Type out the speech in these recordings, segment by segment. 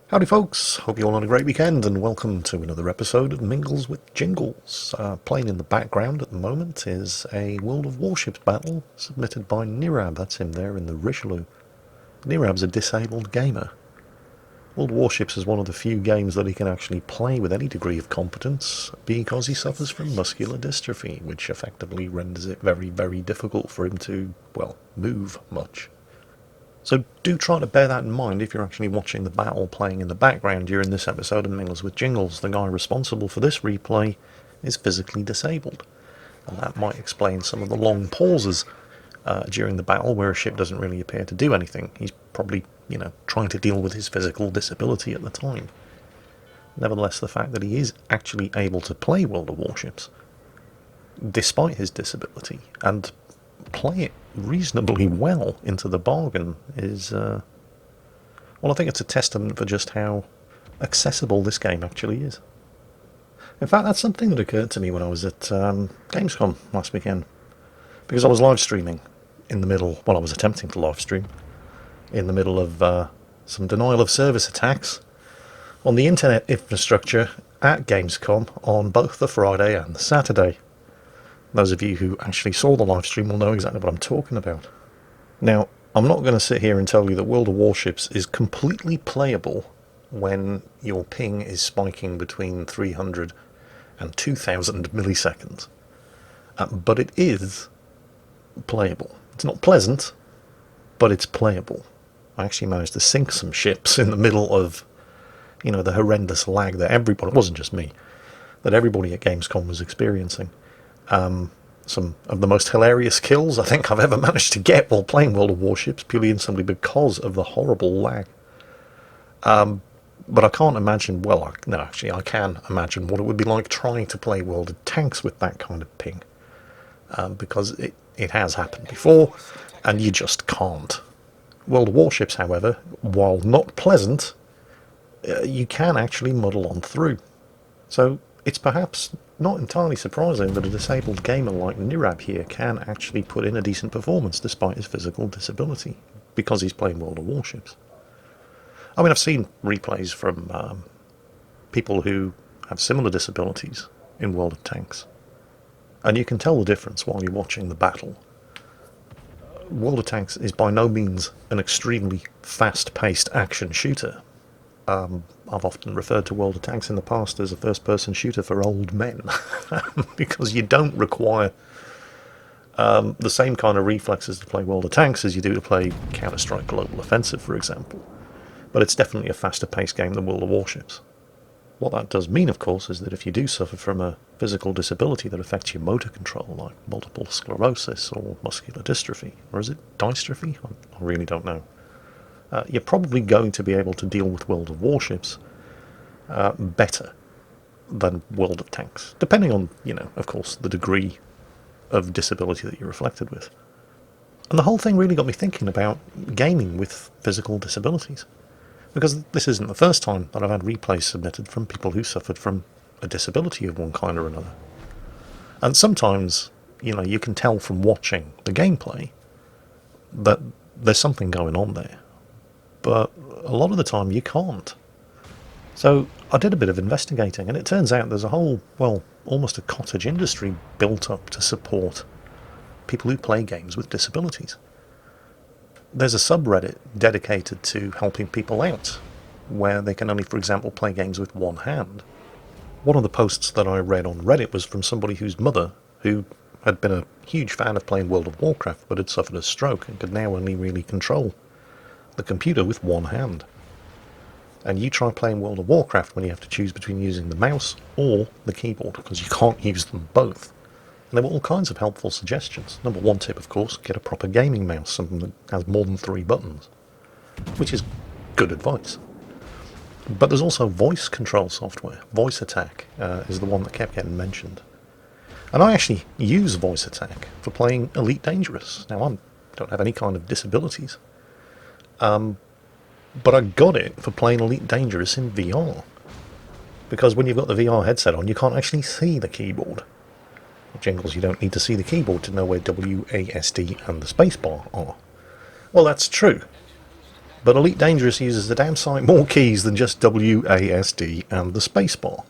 Howdy folks, hope you all had a great weekend and welcome to another episode of Mingles with Jingles. Playing in the background at the moment is a World of Warships battle submitted by Nirab. That's him there in the Richelieu. Nirab's a disabled gamer. World of Warships is one of the few games that he can actually play with any degree of competence because he suffers from muscular dystrophy, which effectively renders it very, very difficult for him to, well, move much. So do try to bear that in mind if you're actually watching the battle playing in the background during this episode of Mingles with Jingles. The guy responsible for this replay is physically disabled, and that might explain some of the long pauses during the battle where a ship doesn't really appear to do anything. He's probably, trying to deal with his physical disability at the time. Nevertheless, the fact that he is actually able to play World of Warships, despite his disability, and play it reasonably well into the bargain is, well, I think it's a testament for just how accessible this game actually is. In fact, that's something that occurred to me when I was at Gamescom last weekend, because I was live streaming in the middle, well, I was attempting to live stream in the middle of some denial of service attacks on the internet infrastructure at Gamescom on both the Friday and the Saturday. Those of you who actually saw the live stream will know exactly what I'm talking about. Now, I'm not going to sit here and tell you that World of Warships is completely playable when your ping is spiking between 300 and 2000 milliseconds. But it is playable. It's not pleasant, but it's playable. I actually managed to sink some ships in the middle of, the horrendous lag that everybody, it wasn't just me, that everybody at Gamescom was experiencing. Some of the most hilarious kills I think I've ever managed to get while playing World of Warships, purely and simply because of the horrible lag. But I can't imagine, I can imagine what it would be like trying to play World of Tanks with that kind of ping. Because it has happened before, and you just can't. World of Warships, however, while not pleasant, you can actually muddle on through. So it's perhaps not entirely surprising that a disabled gamer like Nirab here can actually put in a decent performance despite his physical disability, because he's playing World of Warships. I mean, I've seen replays from people who have similar disabilities in World of Tanks, and you can tell the difference while you're watching the battle. World of Tanks is by no means an extremely fast-paced action shooter. I've often referred to World of Tanks in the past as a first-person shooter for old men, because you don't require the same kind of reflexes to play World of Tanks as you do to play Counter-Strike Global Offensive, for example. But it's definitely a faster-paced game than World of Warships. What that does mean, of course, is that if you do suffer from a physical disability that affects your motor control, like multiple sclerosis or muscular dystrophy, or is it dystrophy? I really don't know. You're probably going to be able to deal with World of Warships better than World of Tanks, depending on, of course, the degree of disability that you're afflicted with. And the whole thing really got me thinking about gaming with physical disabilities, because this isn't the first time that I've had replays submitted from people who suffered from a disability of one kind or another. And sometimes, you can tell from watching the gameplay that there's something going on there. But a lot of the time you can't. So I did a bit of investigating, and it turns out there's a whole, almost a cottage industry built up to support people who play games with disabilities. There's a subreddit dedicated to helping people out, where they can only, for example, play games with one hand. One of the posts that I read on Reddit was from somebody whose mother, who had been a huge fan of playing World of Warcraft, but had suffered a stroke and could now only really control the computer with one hand. And you try playing World of Warcraft when you have to choose between using the mouse or the keyboard, because you can't use them both. And there were all kinds of helpful suggestions. Number one tip, of course, get a proper gaming mouse, something that has more than 3 buttons, which is good advice. But there's also voice control software. Voice Attack is the one that kept getting mentioned. And I actually use Voice Attack for playing Elite Dangerous. Now, I don't have any kind of disabilities. But I got it for playing Elite Dangerous in VR. Because when you've got the VR headset on, you can't actually see the keyboard. Jingles, you don't need to see the keyboard to know where WASD and the spacebar are. Well, that's true. But Elite Dangerous uses a damn sight more keys than just WASD and the spacebar.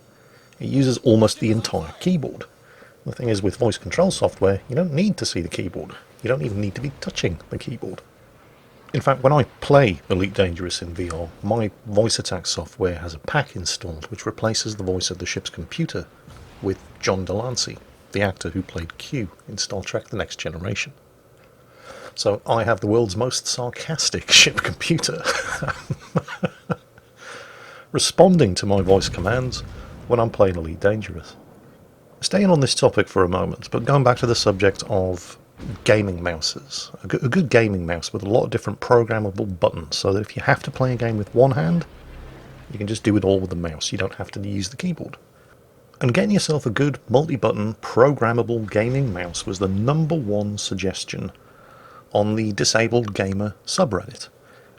It uses almost the entire keyboard. The thing is, with voice control software, you don't need to see the keyboard. You don't even need to be touching the keyboard. In fact, when I play Elite Dangerous in VR, my voice attack software has a pack installed which replaces the voice of the ship's computer with John Delancey, the actor who played Q in Star Trek The Next Generation. So I have the world's most sarcastic ship computer responding to my voice commands when I'm playing Elite Dangerous. Staying on this topic for a moment, but going back to the subject of gaming mouses. A good gaming mouse with a lot of different programmable buttons, so that if you have to play a game with one hand, you can just do it all with the mouse. You don't have to use the keyboard. And getting yourself a good multi-button programmable gaming mouse was the #1 suggestion on the Disabled Gamer subreddit.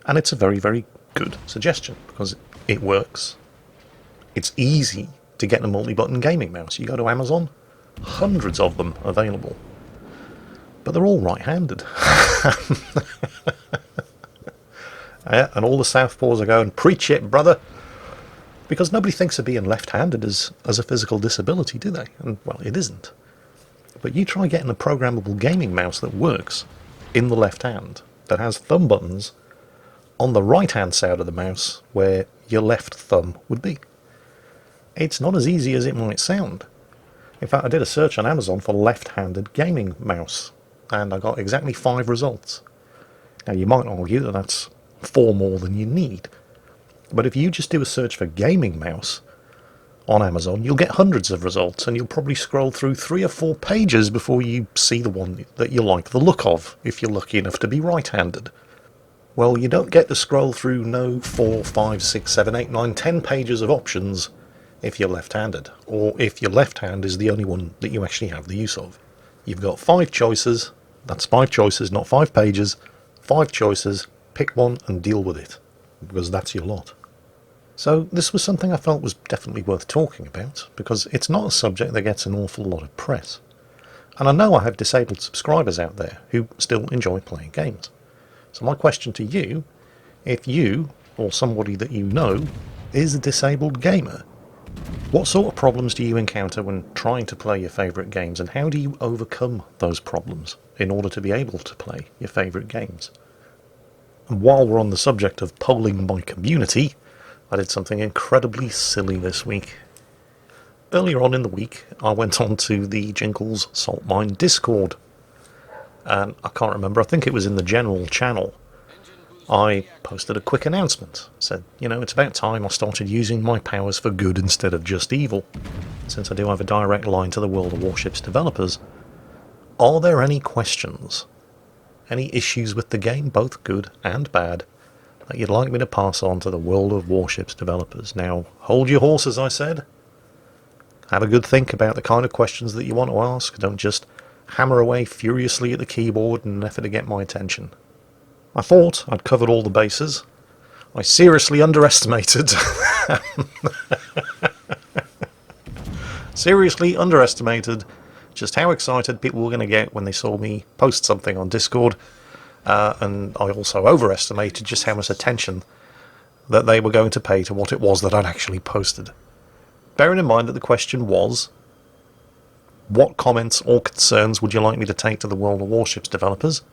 And it's a very, very good suggestion because it works. It's easy to get a multi-button gaming mouse. You go to Amazon, hundreds of them available. But they're all right-handed. Yeah, and all the Southpaws are going, preach it, brother! Because nobody thinks of being left-handed as a physical disability, do they? And, well, it isn't. But you try getting a programmable gaming mouse that works in the left hand, that has thumb buttons on the right-hand side of the mouse where your left thumb would be. It's not as easy as it might sound. In fact, I did a search on Amazon for left-handed gaming mouse, and I got exactly 5 results. Now, you might argue that that's 4 more than you need. But if you just do a search for gaming mouse on Amazon, you'll get hundreds of results, and you'll probably scroll through 3 or 4 pages before you see the one that you like the look of, if you're lucky enough to be right-handed. Well, you don't get to scroll through no 4, 5, 6, 7, 8, 9, 10 pages of options if you're left-handed, or if your left hand is the only one that you actually have the use of. You've got 5 choices. That's 5 choices, not 5 pages. 5 choices. Pick one and deal with it, because that's your lot. So this was something I felt was definitely worth talking about, because it's not a subject that gets an awful lot of press. And I know I have disabled subscribers out there who still enjoy playing games. So my question to you, if you, or somebody that you know, is a disabled gamer, what sort of problems do you encounter when trying to play your favourite games, and how do you overcome those problems in order to be able to play your favourite games? And while we're on the subject of polling my community, I did something incredibly silly this week. Earlier on in the week, I went on to the Jingles Salt Mine Discord, and I can't remember, I think it was in the general channel. I posted a quick announcement, said, you know, it's about time I started using my powers for good instead of just evil. Since I do have a direct line to the World of Warships developers, are there any questions, any issues with the game, both good and bad, that you'd like me to pass on to the World of Warships developers? Now, hold your horses, I said. Have a good think about the kind of questions that you want to ask. Don't just hammer away furiously at the keyboard in an effort to get my attention. I thought I'd covered all the bases. I seriously underestimated just how excited people were going to get when they saw me post something on Discord, and I also overestimated just how much attention that they were going to pay to what it was that I'd actually posted. Bearing in mind that the question was, what comments or concerns would you like me to take to the World of Warships developers?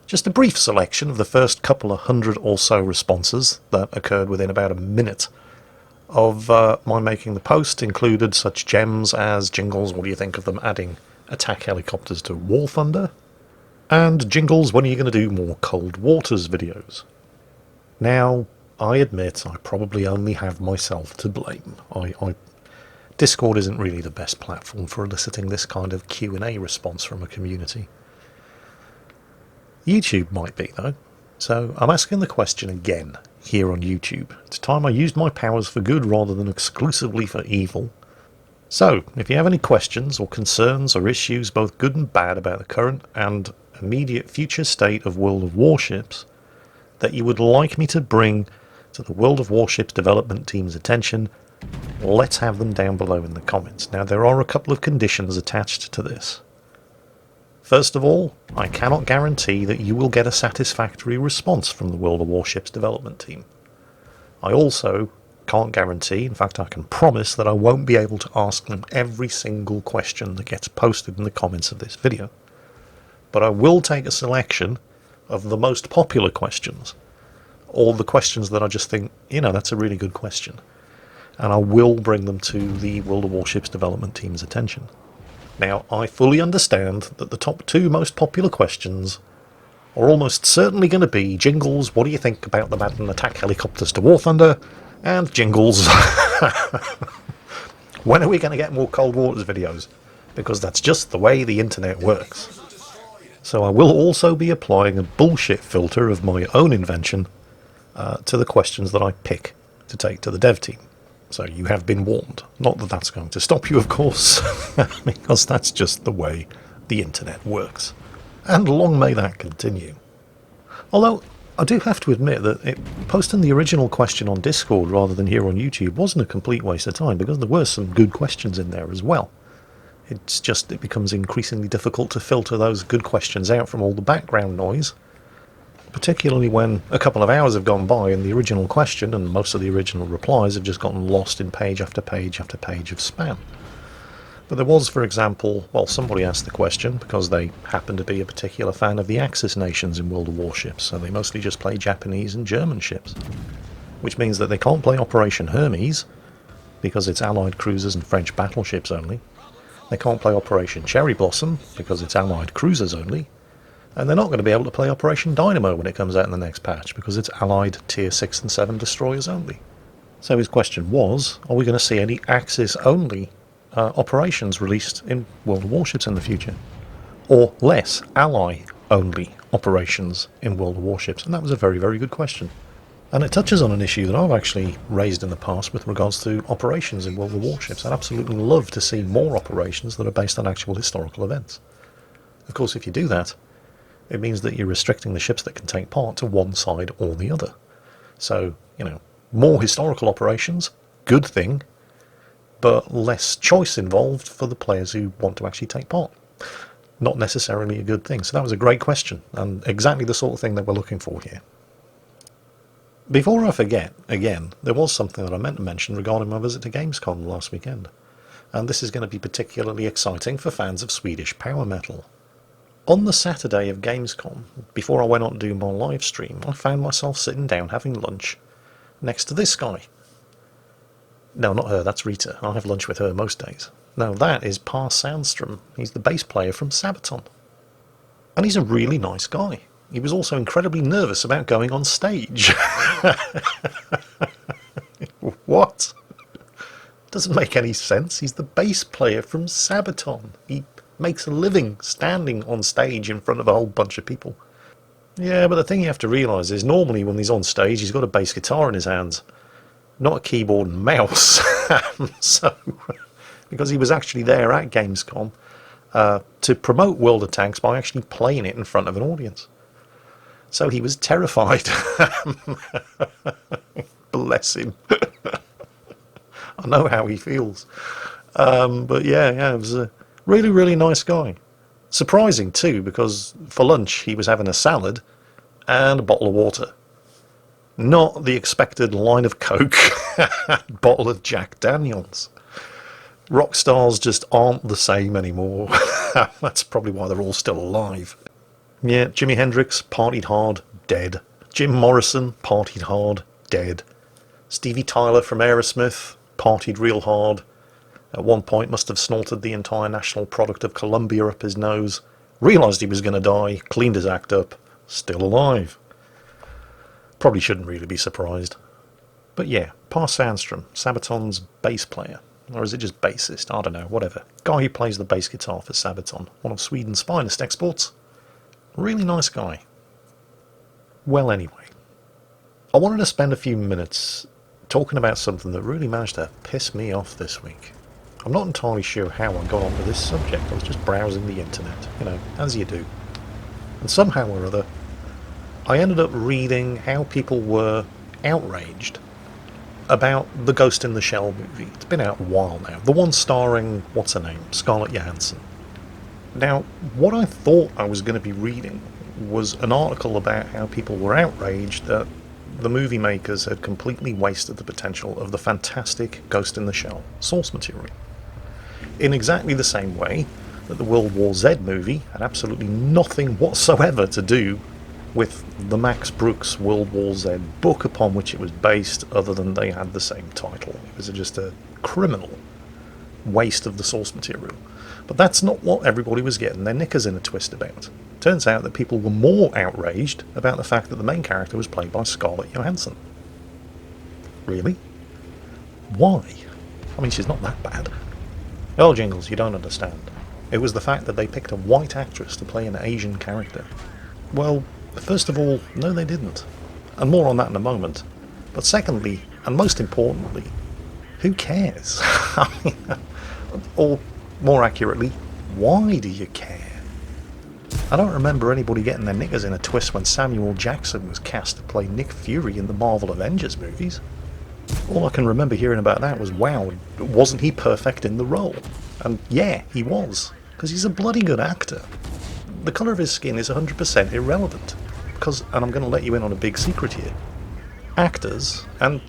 Just a brief selection of the first couple of 100 or so responses that occurred within about a minute of my making the post included such gems as, Jingles, what do you think of them adding attack helicopters to War Thunder? And Jingles, when are you going to do more Cold Waters videos? Now, I admit I probably only have myself to blame. Discord isn't really the best platform for eliciting this kind of Q&A response from a community. YouTube might be, though. So I'm asking the question again here on YouTube. It's time I used my powers for good rather than exclusively for evil. So, if you have any questions or concerns or issues, both good and bad, about the current and immediate future state of World of Warships that you would like me to bring to the World of Warships development team's attention, let's have them down below in the comments. Now, there are a couple of conditions attached to this. First of all, I cannot guarantee that you will get a satisfactory response from the World of Warships development team. I also can't guarantee, in fact I can promise, that I won't be able to ask them every single question that gets posted in the comments of this video. But I will take a selection of the most popular questions, or the questions that I just think, that's a really good question, and I will bring them to the World of Warships development team's attention. Now, I fully understand that the top 2 most popular questions are almost certainly going to be, Jingles, what do you think about the Madden attack helicopters to War Thunder? And Jingles, when are we going to get more Cold Waters videos? Because that's just the way the internet works. So I will also be applying a bullshit filter of my own invention to the questions that I pick to take to the dev team. So you have been warned. Not that that's going to stop you, of course, because that's just the way the internet works. And long may that continue. Although, I do have to admit that posting the original question on Discord rather than here on YouTube wasn't a complete waste of time, because there were some good questions in there as well. It's just it becomes increasingly difficult to filter those good questions out from all the background noise, particularly when a couple of hours have gone by and the original question and most of the original replies have just gotten lost in page after page after page of spam. But there was, for example, somebody asked the question because they happen to be a particular fan of the Axis nations in World of Warships, so they mostly just play Japanese and German ships, which means that they can't play Operation Hermes because it's Allied cruisers and French battleships only. They can't play Operation Cherry Blossom because it's Allied cruisers only. And they're not going to be able to play Operation Dynamo when it comes out in the next patch, because it's Allied Tier 6 and 7 destroyers only. So his question was, are we going to see any Axis-only operations released in World of Warships in the future? Or less Ally-only operations in World of Warships? And that was a very, very good question. And it touches on an issue that I've actually raised in the past with regards to operations in World of Warships. I'd absolutely love to see more operations that are based on actual historical events. Of course, if you do that, it means that you're restricting the ships that can take part to one side or the other. So, more historical operations, good thing, but less choice involved for the players who want to actually take part. Not necessarily a good thing. So that was a great question, and exactly the sort of thing that we're looking for here. Before I forget, again, there was something that I meant to mention regarding my visit to Gamescom last weekend. And this is going to be particularly exciting for fans of Swedish power metal. On the Saturday of Gamescom, before I went on to do my live stream, I found myself sitting down having lunch next to this guy. No, not her, that's Rita. I have lunch with her most days. No, that is Pa Sandstrom. He's the bass player from Sabaton. And he's a really nice guy. He was also incredibly nervous about going on stage. What? Doesn't make any sense. He's the bass player from Sabaton. He makes a living standing on stage in front of a whole bunch of people. Yeah, but the thing you have to realise is normally when he's on stage he's got a bass guitar in his hands, not a keyboard and mouse. So, because he was actually there at Gamescom to promote World of Tanks by actually playing it in front of an audience. So he was terrified. Bless him. I know how he feels. But yeah, it was a really, really nice guy. Surprising too, because for lunch he was having a salad and a bottle of water. Not the expected line of Coke and bottle of Jack Daniels. Rock stars just aren't the same anymore. That's probably why they're all still alive. Yeah, Jimi Hendrix partied hard, dead. Jim Morrison partied hard, dead. Stevie Tyler from Aerosmith partied real hard. At one point must have snorted the entire national product of Columbia up his nose. Realised he was going to die, cleaned his act up, still alive. Probably shouldn't really be surprised. But yeah, Pa Sandstrom, Sabaton's bass player. Or is it just bassist? I don't know, whatever. Guy who plays the bass guitar for Sabaton, one of Sweden's finest exports. Really nice guy. Well, anyway, I wanted to spend a few minutes talking about something that really managed to piss me off this week. I'm not entirely sure how I got onto this subject. I was just browsing the internet, as you do. And somehow or other, I ended up reading how people were outraged about the Ghost in the Shell movie. It's been out a while now. The one starring, what's her name? Scarlett Johansson. Now, what I thought I was going to be reading was an article about how people were outraged that the movie makers had completely wasted the potential of the fantastic Ghost in the Shell source material. In exactly the same way that the World War Z movie had absolutely nothing whatsoever to do with the Max Brooks World War Z book upon which it was based, other than they had the same title. It was just a criminal waste of the source material. But that's not what everybody was getting their knickers in a twist about. Turns out that people were more outraged about the fact that the main character was played by Scarlett Johansson. Really? Why? I mean, she's not that bad. Oh, Jingles, you don't understand. It was the fact that they picked a white actress to play an Asian character. Well, first of all, no they didn't. And more on that in a moment. But secondly, and most importantly, who cares? Or, more accurately, why do you care? I don't remember anybody getting their knickers in a twist when Samuel Jackson was cast to play Nick Fury in the Marvel Avengers movies. All I can remember hearing about that was, wow, wasn't he perfect in the role? And yeah, he was, because he's a bloody good actor. The colour of his skin is 100% irrelevant, because, and I'm going to let you in on a big secret here, actors, and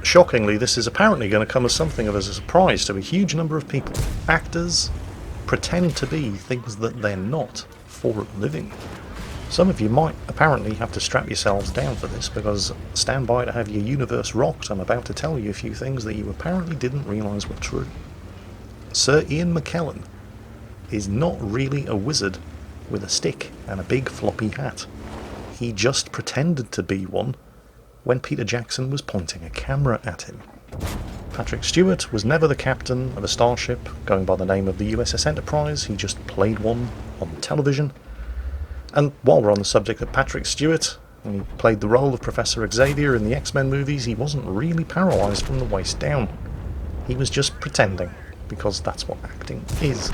shockingly this is apparently going to come as something of a surprise to a huge number of people, actors pretend to be things that they're not for a living. Some of you might apparently have to strap yourselves down for this, because stand by to have your universe rocked. I'm about to tell you a few things that you apparently didn't realise were true. Sir Ian McKellen is not really a wizard with a stick and a big floppy hat. He just pretended to be one when Peter Jackson was pointing a camera at him. Patrick Stewart was never the captain of a starship going by the name of the USS Enterprise. He just played one on television. And while we're on the subject of Patrick Stewart, when he played the role of Professor Xavier in the X-Men movies, he wasn't really paralysed from the waist down. He was just pretending, because that's what acting is.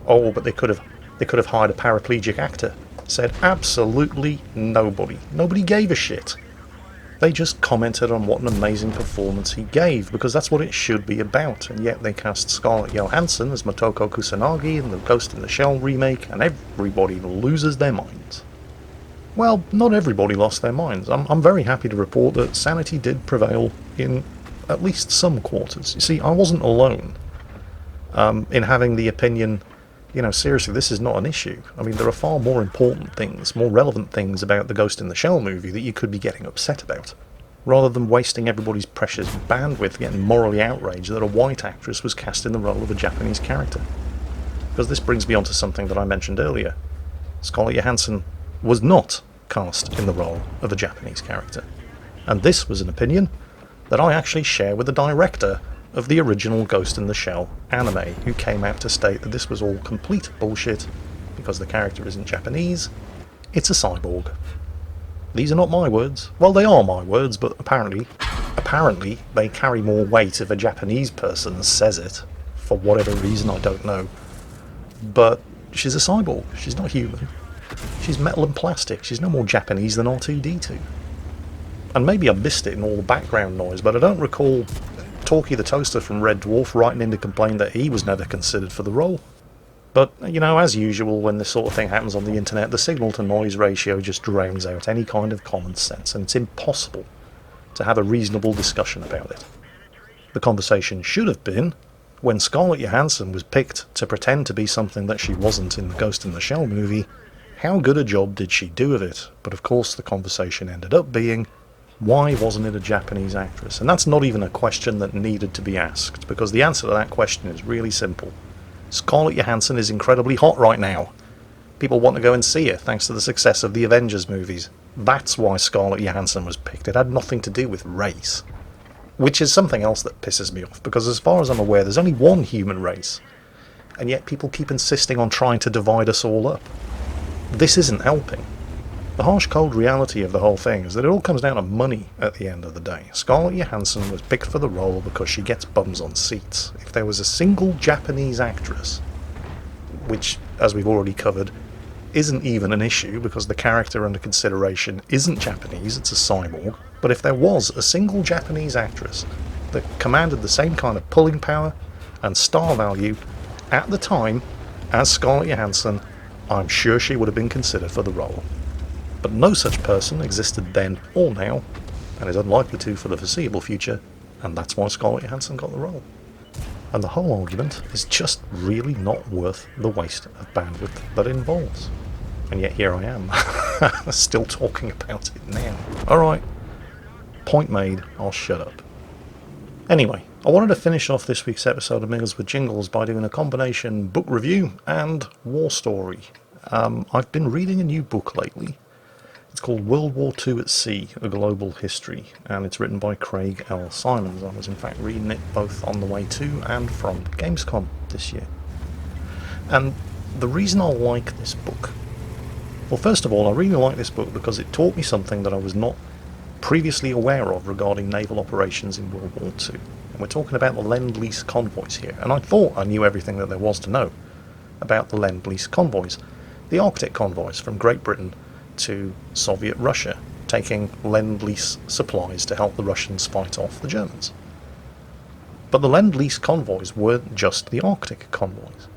Oh, but they could have hired a paraplegic actor. Said absolutely nobody. Nobody gave a shit. They just commented on what an amazing performance he gave, because that's what it should be about, and yet they cast Scarlett Johansson as Motoko Kusanagi in the Ghost in the Shell remake, and everybody loses their minds. Well, not everybody lost their minds. I'm very happy to report that sanity did prevail in at least some quarters. You see, I wasn't alone in having the opinion, you know, seriously, this is not an issue. I mean, there are far more important things, more relevant things about the Ghost in the Shell movie that you could be getting upset about, rather than wasting everybody's precious bandwidth getting morally outraged that a white actress was cast in the role of a Japanese character. Because this brings me on to something that I mentioned earlier. Scarlett Johansson was not cast in the role of a Japanese character. And this was an opinion that I actually share with the director of the original Ghost in the Shell anime, who came out to state that this was all complete bullshit because the character isn't Japanese, it's a cyborg. These are not my words. Well, they are my words, but apparently they carry more weight if a Japanese person says it, for whatever reason, I don't know. But she's a cyborg, she's not human. She's metal and plastic, she's no more Japanese than R2-D2. And maybe I missed it in all the background noise, but I don't recall Talkie the Toaster from Red Dwarf writing in to complain that he was never considered for the role. But, you know, as usual when this sort of thing happens on the internet, the signal to noise ratio just drowns out any kind of common sense, and it's impossible to have a reasonable discussion about it. The conversation should have been, when Scarlett Johansson was picked to pretend to be something that she wasn't in the Ghost in the Shell movie, how good a job did she do of it? But of course the conversation ended up being, why wasn't it a Japanese actress? And that's not even a question that needed to be asked, because the answer to that question is really simple. Scarlett Johansson is incredibly hot right now. People want to go and see her thanks to the success of the Avengers movies. That's why Scarlett Johansson was picked. It had nothing to do with race. Which is something else that pisses me off, because as far as I'm aware, there's only one human race. And yet people keep insisting on trying to divide us all up. This isn't helping. The harsh, cold reality of the whole thing is that it all comes down to money at the end of the day. Scarlett Johansson was picked for the role because she gets bums on seats. If there was a single Japanese actress, which, as we've already covered, isn't even an issue because the character under consideration isn't Japanese, it's a cyborg, but if there was a single Japanese actress that commanded the same kind of pulling power and star value at the time, as Scarlett Johansson, I'm sure she would have been considered for the role. But no such person existed then or now, and is unlikely to for the foreseeable future, and that's why Scarlett Johansson got the role. And the whole argument is just really not worth the waste of bandwidth that it involves. And yet here I am, still talking about it now. Alright, point made, I'll shut up. Anyway, I wanted to finish off this week's episode of Mingles with Jingles by doing a combination book review and war story. I've been reading a new book lately. It's called World War II at Sea, A Global History, and it's written by Craig L. Simons. I was in fact reading it both on the way to and from Gamescom this year. And the reason I like this book, well, first of all, I really like this book because it taught me something that I was not previously aware of regarding naval operations in World War II. And we're talking about the Lend-Lease convoys here, and I thought I knew everything that there was to know about the Lend-Lease convoys, the Arctic convoys from Great Britain to Soviet Russia, taking Lend-Lease supplies to help the Russians fight off the Germans. But the Lend-Lease convoys weren't just the Arctic convoys.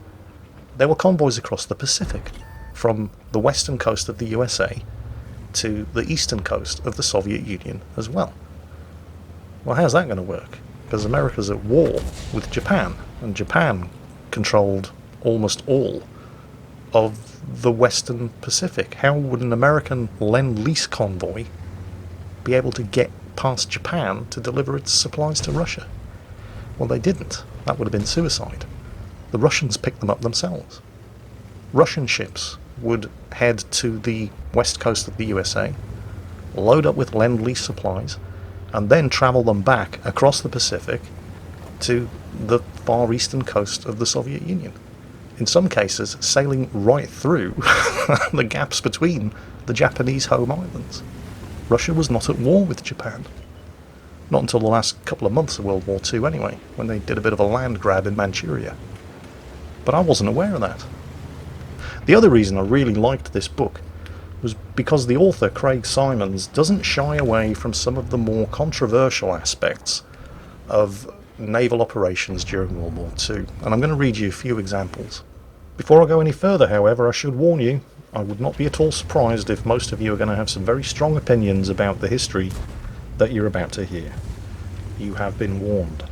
There were convoys across the Pacific, from the western coast of the USA to the eastern coast of the Soviet Union as well. Well, how's that going to work? Because America's at war with Japan, and Japan controlled almost all of the western Pacific. How would an American Lend-Lease convoy be able to get past Japan to deliver its supplies to Russia? Well, they didn't. That would have been suicide. The Russians picked them up themselves. Russian ships would head to the west coast of the USA, load up with Lend-Lease supplies, and then travel them back across the Pacific to the far eastern coast of the Soviet Union. In some cases, sailing right through the gaps between the Japanese home islands. Russia was not at war with Japan. Not until the last couple of months of World War II anyway, when they did a bit of a land grab in Manchuria. But I wasn't aware of that. The other reason I really liked this book was because the author, Craig Simons, doesn't shy away from some of the more controversial aspects of naval operations during World War II, and I'm going to read you a few examples. Before I go any further, however, I should warn you, I would not be at all surprised if most of you are going to have some very strong opinions about the history that you're about to hear. You have been warned.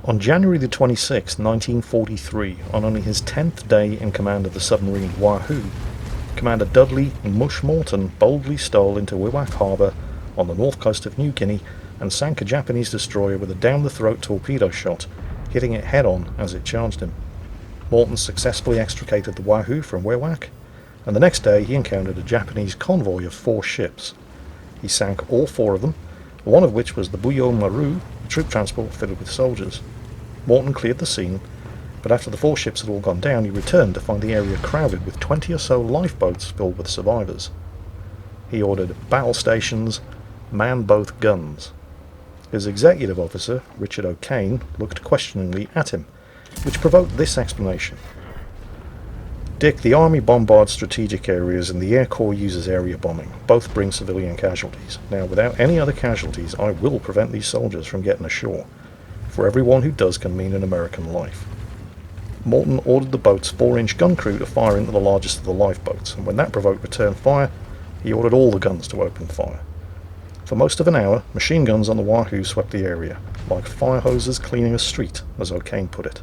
On January the 26th, 1943, on only his 10th day in command of the submarine Wahoo, Commander Dudley Mush Morton boldly stole into Wewak Harbour on the north coast of New Guinea and sank a Japanese destroyer with a down-the-throat torpedo shot, hitting it head-on as it charged him. Morton successfully extricated the Wahoo from Wewak, and the next day he encountered a Japanese convoy of 4 ships. He sank all 4 of them, one of which was the Buyo Maru, a troop transport fitted with soldiers. Morton cleared the scene, but after the 4 ships had all gone down, he returned to find the area crowded with 20 or so lifeboats filled with survivors. He ordered battle stations, man both guns. His executive officer, Richard O'Kane, looked questioningly at him, which provoked this explanation. Dick, the Army bombards strategic areas and the Air Corps uses area bombing. Both bring civilian casualties. Now, without any other casualties, I will prevent these soldiers from getting ashore. For every one who does can mean an American life. Morton ordered the boat's 4-inch gun crew to fire into the largest of the lifeboats, and when that provoked return fire, he ordered all the guns to open fire. For most of an hour, machine guns on the Wahoo swept the area, like fire hoses cleaning a street, as O'Kane put it.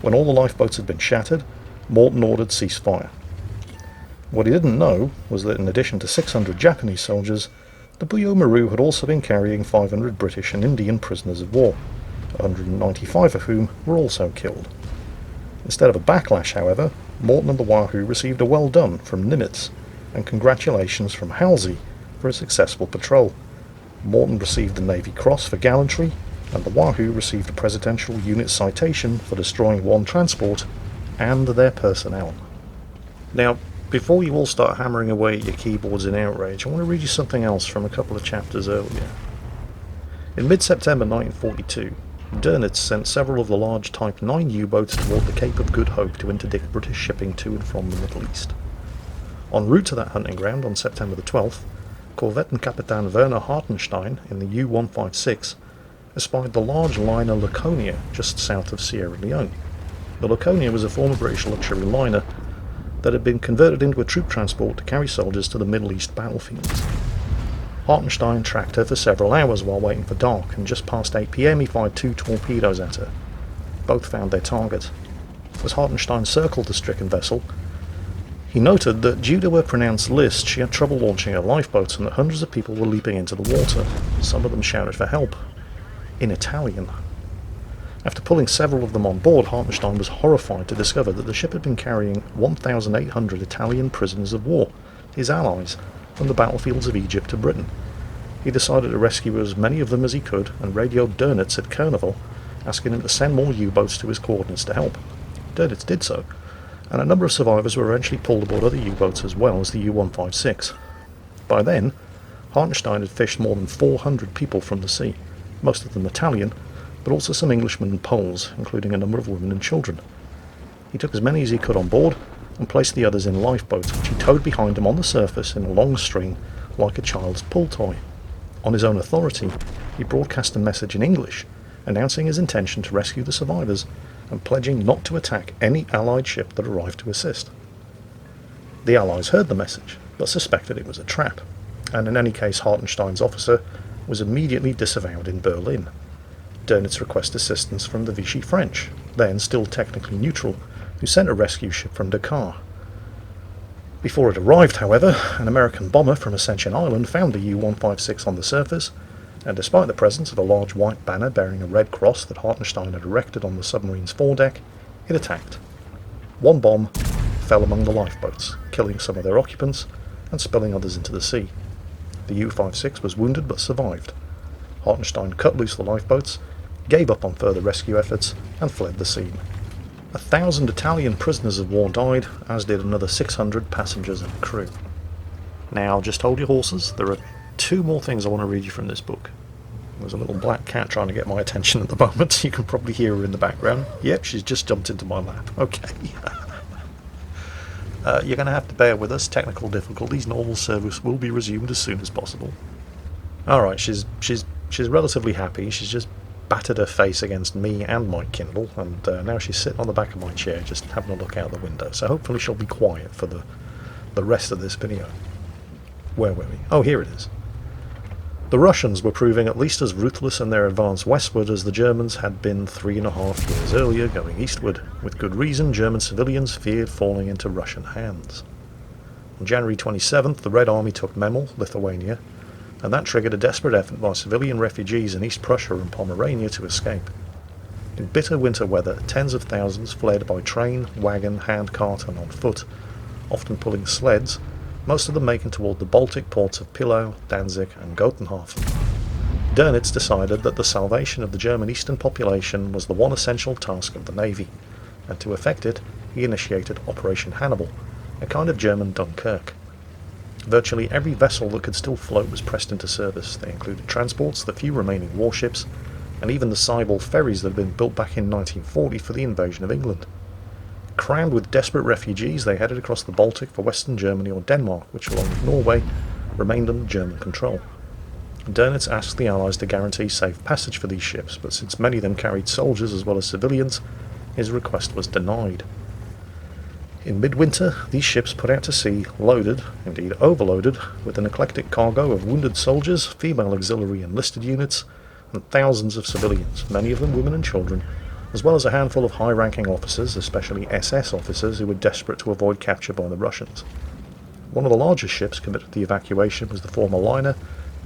When all the lifeboats had been shattered, Morton ordered ceasefire. What he didn't know was that in addition to 600 Japanese soldiers, the Buyo Maru had also been carrying 500 British and Indian prisoners of war, 195 of whom were also killed. Instead of a backlash, however, Morton and the Wahoo received a well done from Nimitz, and congratulations from Halsey for a successful patrol. Morton received the Navy Cross for gallantry, and the Wahoo received a Presidential Unit Citation for destroying 1 transport and their personnel. Now, before you all start hammering away at your keyboards in outrage, I want to read you something else from a couple of chapters earlier. In mid-September 1942, Dönitz sent several of the large Type 9 U-boats toward the Cape of Good Hope to interdict British shipping to and from the Middle East. En route to that hunting ground on September the 12th, Korvettenkapitan Werner Hartenstein in the U-156 espied the large liner Laconia just south of Sierra Leone. The Laconia was a former British luxury liner that had been converted into a troop transport to carry soldiers to the Middle East battlefields. Hartenstein tracked her for several hours while waiting for dark, and just past 8 PM he fired 2 torpedoes at her. Both found their target. As Hartenstein circled the stricken vessel, he noted that due to her pronounced lisp, she had trouble launching her lifeboats and that hundreds of people were leaping into the water. Some of them shouted for help, in Italian. After pulling several of them on board, Hartenstein was horrified to discover that the ship had been carrying 1,800 Italian prisoners of war, his allies, from the battlefields of Egypt to Britain. He decided to rescue as many of them as he could and radioed Dönitz at Carnival, asking him to send more U-boats to his coordinates to help. Dönitz did so, and a number of survivors were eventually pulled aboard other U-boats as well as the U-156. By then, Hartenstein had fished more than 400 people from the sea, most of them Italian, but also some Englishmen and Poles, including a number of women and children. He took as many as he could on board and placed the others in lifeboats, which he towed behind him on the surface in a long string like a child's pull toy. On his own authority, he broadcast a message in English, announcing his intention to rescue the survivors and pledging not to attack any Allied ship that arrived to assist. The Allies heard the message, but suspected it was a trap, and in any case Hartenstein's officer was immediately disavowed in Berlin. Dönitz requested assistance from the Vichy French, then still technically neutral, who sent a rescue ship from Dakar. Before it arrived, however, an American bomber from Ascension Island found the U-156 on the surface, and despite the presence of a large white banner bearing a red cross that Hartenstein had erected on the submarine's foredeck, it attacked. One bomb fell among the lifeboats, killing some of their occupants and spilling others into the sea. The U-56 was wounded but survived. Hartenstein cut loose the lifeboats, gave up on further rescue efforts, and fled the scene. 1,000 Italian prisoners of war died, as did another 600 passengers and crew. Now, just hold your horses. There are 2 more things I want to read you from this book. There's a little black cat trying to get my attention at the moment. You can probably hear her in the background. Yep, she's just jumped into my lap. Okay. You're going to have to bear with us. Technical difficulties. Normal service will be resumed as soon as possible. Alright, she's relatively happy. She's just battered her face against me and my Kindle, and now she's sitting on the back of my chair just having a look out the window. So hopefully she'll be quiet for the rest of this video. Where were we? Oh, here it is. The Russians were proving at least as ruthless in their advance westward as the Germans had been 3.5 years earlier going eastward. With good reason, German civilians feared falling into Russian hands. On January 27th, the Red Army took Memel, Lithuania, and that triggered a desperate effort by civilian refugees in East Prussia and Pomerania to escape. In bitter winter weather, tens of thousands fled by train, wagon, handcart and on foot, often pulling sleds, most of them making toward the Baltic ports of Pillau, Danzig and Gotenhafen. Dönitz decided that the salvation of the German eastern population was the one essential task of the Navy, and to effect it, he initiated Operation Hannibal, a kind of German Dunkirk. Virtually every vessel that could still float was pressed into service. They included transports, the few remaining warships, and even the Seibel ferries that had been built back in 1940 for the invasion of England. Crammed with desperate refugees, they headed across the Baltic for Western Germany or Denmark, which, along with Norway, remained under German control. Dönitz asked the Allies to guarantee safe passage for these ships, but since many of them carried soldiers as well as civilians, his request was denied. In midwinter, these ships put out to sea, loaded, indeed overloaded, with an eclectic cargo of wounded soldiers, female auxiliary enlisted units, and thousands of civilians, many of them women and children, as well as a handful of high-ranking officers, especially SS officers, who were desperate to avoid capture by the Russians. One of the largest ships committed to the evacuation was the former liner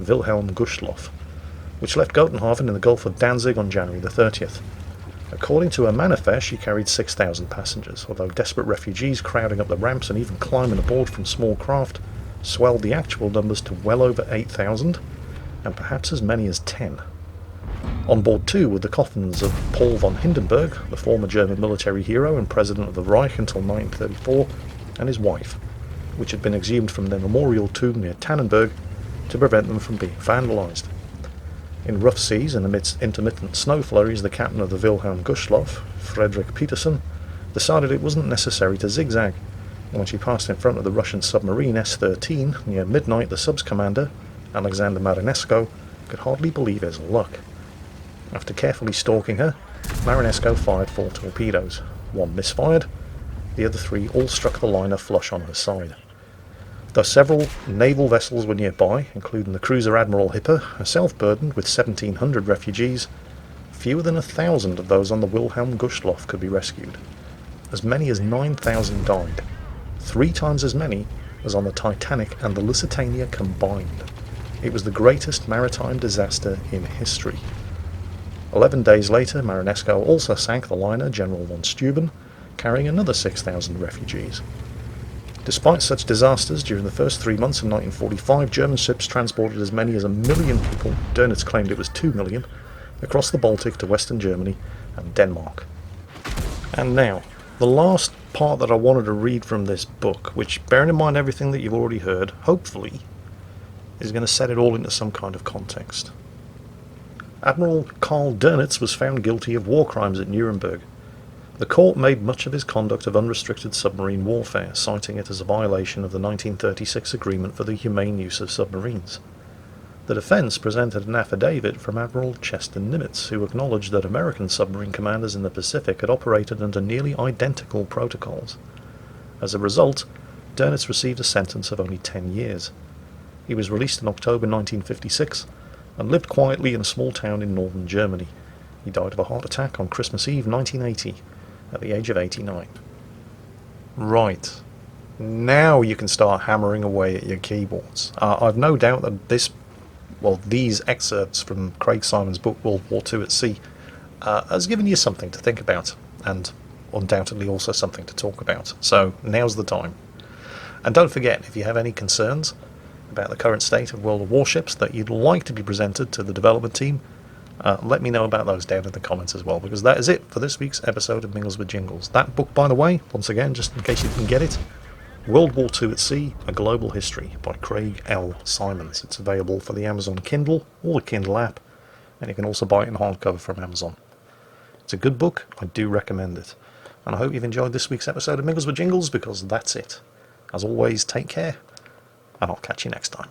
Wilhelm Gustloff, which left Gotenhafen in the Gulf of Danzig on January the 30th. According to her manifest, she carried 6,000 passengers, although desperate refugees crowding up the ramps and even climbing aboard from small craft swelled the actual numbers to well over 8,000, and perhaps as many as 10. On board too were the coffins of Paul von Hindenburg, the former German military hero and president of the Reich until 1934, and his wife, which had been exhumed from their memorial tomb near Tannenberg to prevent them from being vandalized. In rough seas and amidst intermittent snow flurries, the captain of the Wilhelm Gustloff, Friedrich Petersen, decided it wasn't necessary to zigzag, and when she passed in front of the Russian submarine S-13 near midnight, the sub's commander, Alexander Marinesko, could hardly believe his luck. After carefully stalking her, Marinesko fired 4 torpedoes. One misfired, the other 3 all struck the liner flush on her side. Though several naval vessels were nearby, including the cruiser Admiral Hipper, herself burdened with 1,700 refugees, fewer than 1,000 of those on the Wilhelm Gustloff could be rescued. As many as 9,000 died, 3 times as many as on the Titanic and the Lusitania combined. It was the greatest maritime disaster in history. 11 days later, Marinesco also sank the liner General von Steuben, carrying another 6,000 refugees. Despite such disasters, during the first 3 months of 1945, German ships transported as many as 1 million people, Dönitz claimed it was 2 million, across the Baltic to Western Germany and Denmark. And now, the last part that I wanted to read from this book, which, bearing in mind everything that you've already heard, hopefully, is going to set it all into some kind of context. Admiral Karl Dönitz was found guilty of war crimes at Nuremberg. The court made much of his conduct of unrestricted submarine warfare, citing it as a violation of the 1936 Agreement for the Humane Use of Submarines. The defense presented an affidavit from Admiral Chester Nimitz, who acknowledged that American submarine commanders in the Pacific had operated under nearly identical protocols. As a result, Dönitz received a sentence of only 10 years. He was released in October 1956 and lived quietly in a small town in northern Germany. He died of a heart attack on Christmas Eve 1980 at the age of 89. Right. Now you can start hammering away at your keyboards. I've no doubt that these excerpts from Craig Simon's book World War II at Sea has given you something to think about, and undoubtedly also something to talk about. So now's the time. And don't forget, if you have any concerns about the current state of World of Warships that you'd like to be presented to the development team, let me know about those down in the comments as well, because that is it for this week's episode of Mingles with Jingles. That book, by the way, once again, just in case you didn't get it, World War II at Sea, A Global History by Craig L. Simons. It's available for the Amazon Kindle or the Kindle app, and you can also buy it in hardcover from Amazon. It's a good book, I do recommend it. And I hope you've enjoyed this week's episode of Mingles with Jingles, because that's it. As always, take care, and I'll catch you next time.